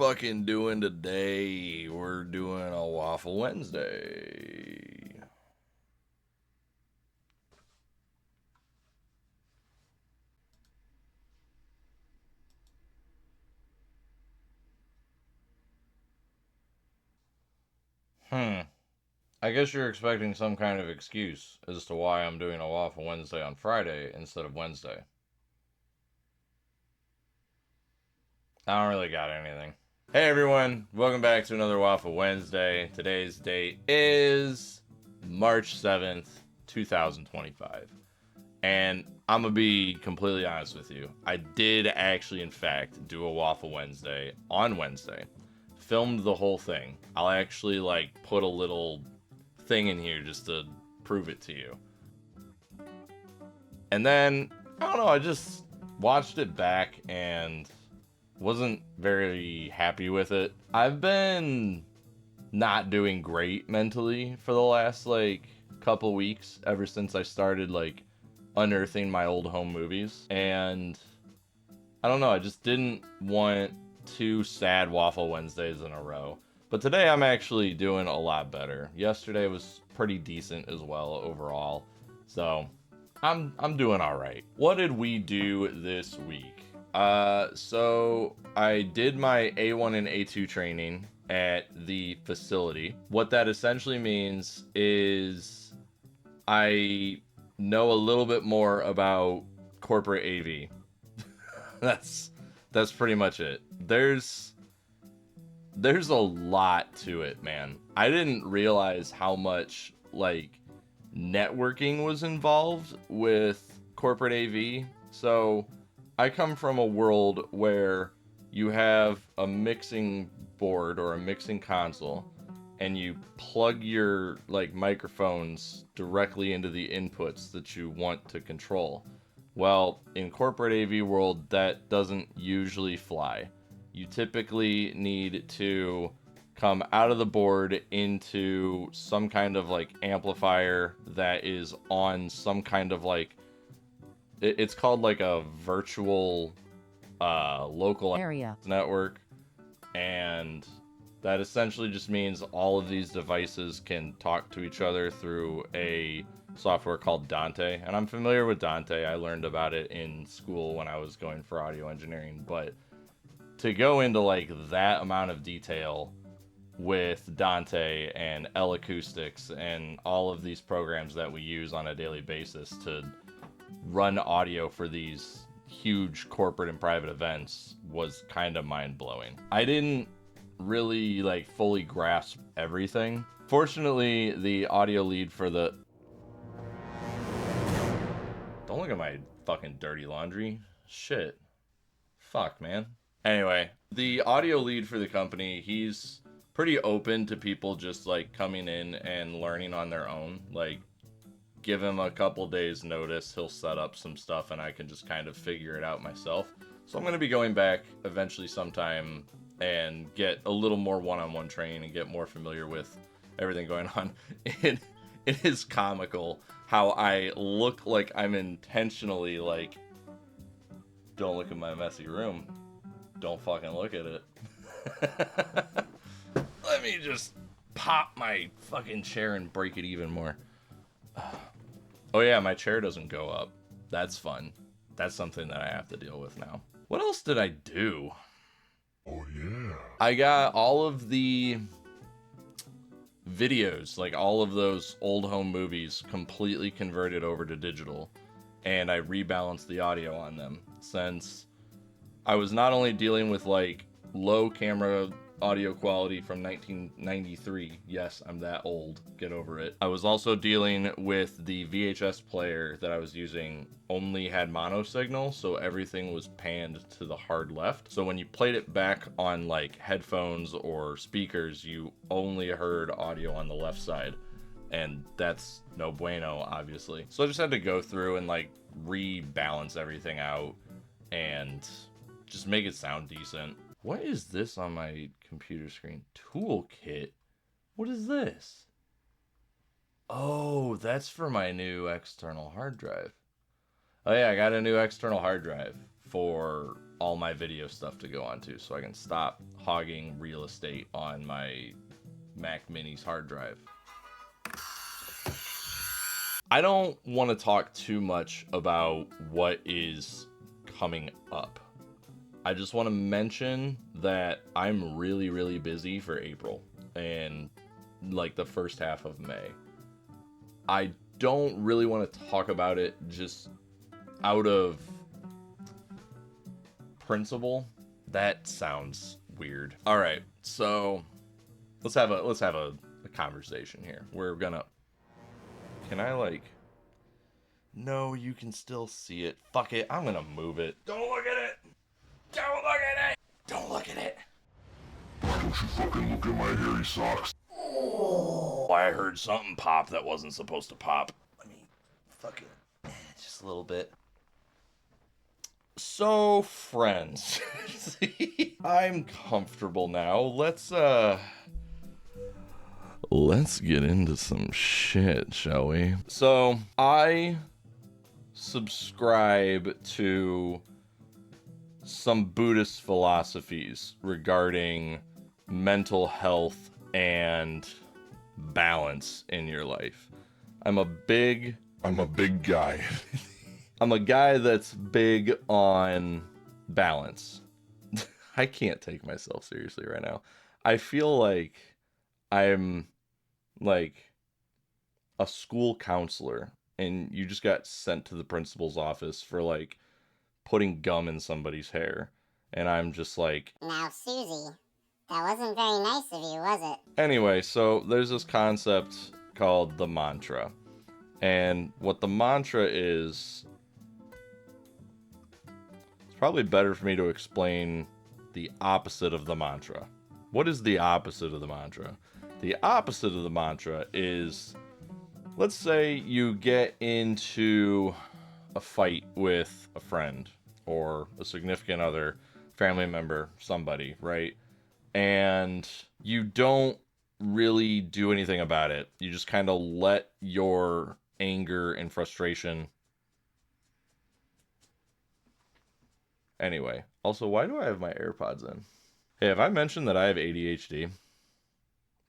fucking doing today? We're doing a Waffle Wednesday. Hmm. I guess you're expecting some kind of excuse as to why I'm doing a Waffle Wednesday on Friday instead of Wednesday. I don't really got anything. Hey everyone, welcome back to another Waffle Wednesday. Today's date is March 7th, 2025. And I'm gonna be completely honest with you. I did actually, in fact, do a Waffle Wednesday on Wednesday. Filmed the whole thing. I'll actually put a little thing in here just to prove it to you. And then I don't know. I just watched it back and wasn't very happy with it. I've been not doing great mentally for the last couple weeks ever since I started unearthing my old home movies, and I don't know, I just didn't want two sad Waffle Wednesdays in a row. But today I'm actually doing a lot better. Yesterday was pretty decent as well overall. So I'm doing all right. What did we do this week? So I did my A1 and A2 training at the facility. What that essentially means is I know a little bit more about corporate AV. that's pretty much it. There's a lot to it, man. I didn't realize how much networking was involved with corporate AV. So I come from a world where you have a mixing board or a mixing console and you plug your microphones directly into the inputs that you want to control. Well, in corporate AV world, that doesn't usually fly. You typically need to come out of the board into some kind of amplifier that is on some kind of it's called a virtual local area network, and that essentially just means all of these devices can talk to each other through a software called Dante. And I'm familiar with Dante. I learned about it in school when I was going for audio engineering. But to go into that amount of detail with Dante and L Acoustics and all of these programs that we use on a daily basis to run audio for these huge corporate and private events was kind of mind-blowing. I didn't really fully grasp everything. Fortunately, the audio lead for the... Don't look at my fucking dirty laundry. Shit. Fuck, man. Anyway, the audio lead for the company, he's pretty open to people just coming in and learning on their own. Give him a couple days notice, he'll set up some stuff and I can just kind of figure it out myself. So I'm going to be going back eventually sometime and get a little more one-on-one training and get more familiar with everything going on. It is comical how I look like I'm intentionally don't look at my messy room. Don't fucking look at it. Let me just pop my fucking chair and break it even more. Oh yeah, my chair doesn't go up. That's fun. That's something that I have to deal with now. What else did I do? Oh yeah. I got all of the videos, all of those old home movies, completely converted over to digital. And I rebalanced the audio on them, since I was not only dealing with low camera audio quality from 1993. Yes, I'm that old. Get over it. I was also dealing with the VHS player that I was using only had mono signal, so everything was panned to the hard left. So when you played it back on headphones or speakers, you only heard audio on the left side. And that's no bueno, obviously. So I just had to go through and rebalance everything out and just make it sound decent. What is this on my computer screen? Toolkit? What is this? Oh, that's for my new external hard drive. Oh yeah, I got a new external hard drive for all my video stuff to go onto, so I can stop hogging real estate on my Mac Mini's hard drive. I don't want to talk too much about what is coming up. I just want to mention that I'm really, really busy for April and like the first half of May. I don't really want to talk about it just out of principle. That sounds weird. All right, so let's have a conversation here. We're gonna. Can I like? No, you can still see it. Fuck it. I'm gonna move it. Don't look at it. Don't look at it. Don't look at it. Why don't you fucking look at my hairy socks? Oh, I heard something pop that wasn't supposed to pop. Let me fucking just a little bit. So, friends, I'm comfortable now. Let's get into some shit, shall we? So, I subscribe to some Buddhist philosophies regarding mental health and balance in your life. I'm a big guy. I'm a guy that's big on balance. I can't take myself seriously right now. I feel like I'm like a school counselor and you just got sent to the principal's office for like putting gum in somebody's hair. And I'm just like, now, Susie, that wasn't very nice of you, was it? Anyway, so there's this concept called the mantra. And what the mantra is, it's probably better for me to explain the opposite of the mantra. What is the opposite of the mantra? The opposite of the mantra is, let's say you get into a fight with a friend or a significant other, family member, somebody, right? And you don't really do anything about it. You just kind of let your anger and frustration. Anyway, also, why do I have my AirPods in? Hey, have I mentioned that I have ADHD?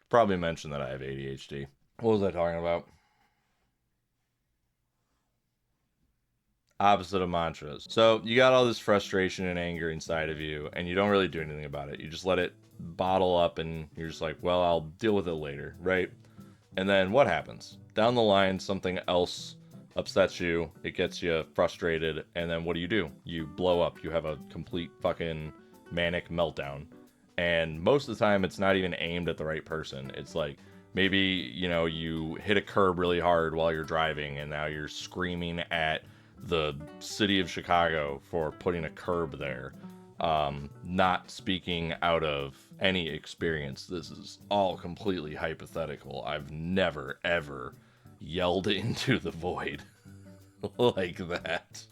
Probably mentioned that I have ADHD. What was I talking about? Opposite of mantras. So you got all this frustration and anger inside of you, and you don't really do anything about it. You just let it bottle up, and you're just like, well, I'll deal with it later, right? And then what happens? Down the line, something else upsets you, it gets you frustrated, and then what do? You blow up. You have a complete fucking manic meltdown. And most of the time, it's not even aimed at the right person. It's like, maybe, you know, you hit a curb really hard while you're driving, and now you're screaming at the city of Chicago for putting a curb there. Not speaking out of any experience. This is all completely hypothetical. I've never, ever yelled into the void like that.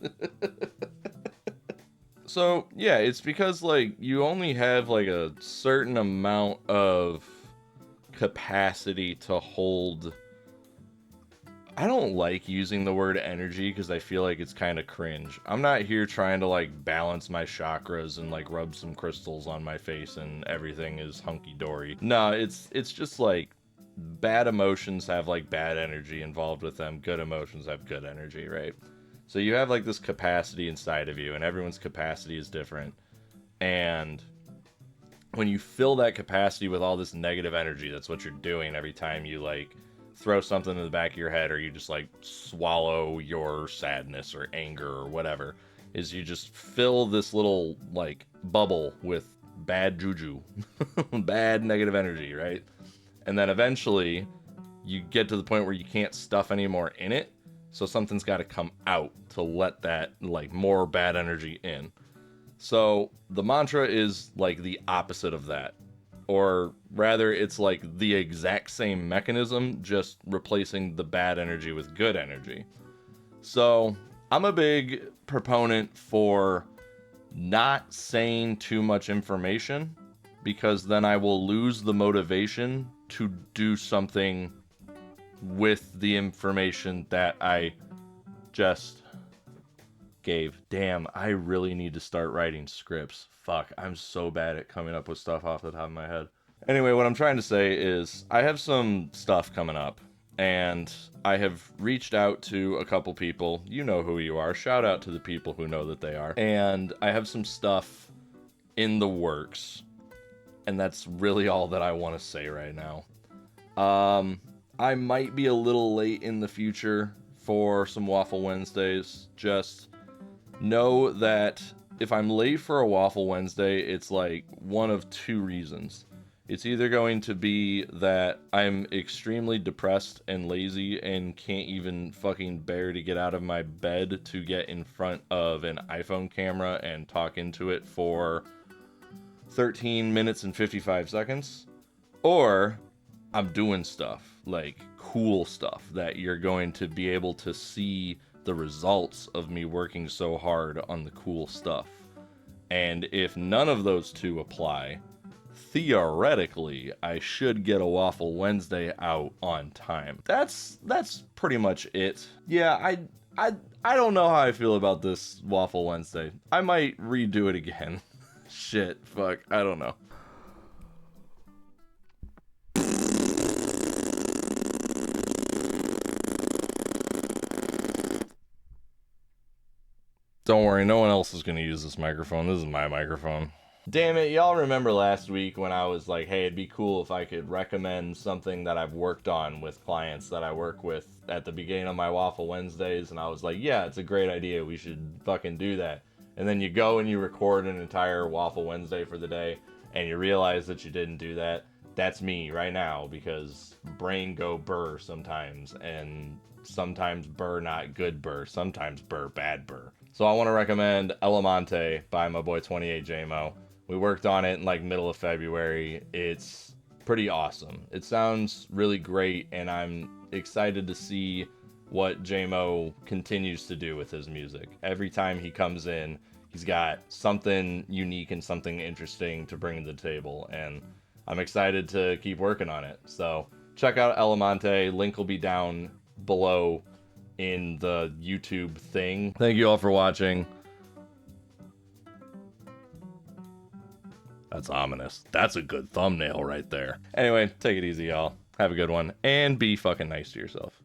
So, yeah, it's because, like, you only have, like, a certain amount of capacity to hold. I don't like using the word energy because I feel like it's kind of cringe. I'm not here trying to like balance my chakras and like rub some crystals on my face and everything is hunky-dory. No, it's just like bad emotions have like bad energy involved with them. Good emotions have good energy, right? So you have like this capacity inside of you, and everyone's capacity is different. And when you fill that capacity with all this negative energy, that's what you're doing every time you like throw something in the back of your head, or you just like swallow your sadness or anger or whatever, is you just fill this little like bubble with bad juju, bad negative energy, right? And then eventually you get to the point where you can't stuff any more in it, so something's got to come out to let that like more bad energy in. So the mantra is like the opposite of that. Or rather, it's like the exact same mechanism, just replacing the bad energy with good energy. So I'm a big proponent for not saying too much information, because then I will lose the motivation to do something with the information that I just gave. Damn, I really need to start writing scripts. Fuck, I'm so bad at coming up with stuff off the top of my head. Anyway, what I'm trying to say is I have some stuff coming up, and I have reached out to a couple people. You know who you are. Shout out to the people who know that they are. And I have some stuff in the works, and that's really all that I want to say right now. I might be a little late in the future for some Waffle Wednesdays. Just know that if I'm late for a Waffle Wednesday, it's like one of two reasons. It's either going to be that I'm extremely depressed and lazy and can't even fucking bear to get out of my bed to get in front of an iPhone camera and talk into it for 13 minutes and 55 seconds, or I'm doing stuff, like cool stuff, that you're going to be able to see the results of me working so hard on the cool stuff. And if none of those two apply, theoretically, I should get a Waffle Wednesday out on time. That's pretty much it. Yeah, I don't know how I feel about this Waffle Wednesday. I might redo it again. Shit, fuck, I don't know. Don't worry, no one else is going to use this microphone. This is my microphone. Damn it, y'all remember last week when I was like, hey, it'd be cool if I could recommend something that I've worked on with clients that I work with at the beginning of my Waffle Wednesdays, and I was like, yeah, it's a great idea, we should fucking do that. And then you go and you record an entire Waffle Wednesday for the day, and you realize that you didn't do that. That's me right now, because brain go burr sometimes, and sometimes burr not good burr, sometimes burr bad burr. So I want to recommend Elemonte by my boy 28JMO. We worked on it in like middle of February. It's pretty awesome. It sounds really great, and I'm excited to see what JMO continues to do with his music. Every time he comes in, he's got something unique and something interesting to bring to the table, and I'm excited to keep working on it. So check out Elemonte. Link will be down below in the YouTube thing. Thank you all for watching. That's ominous. That's a good thumbnail right there. Anyway, take it easy, y'all. Have a good one, and be fucking nice to yourself.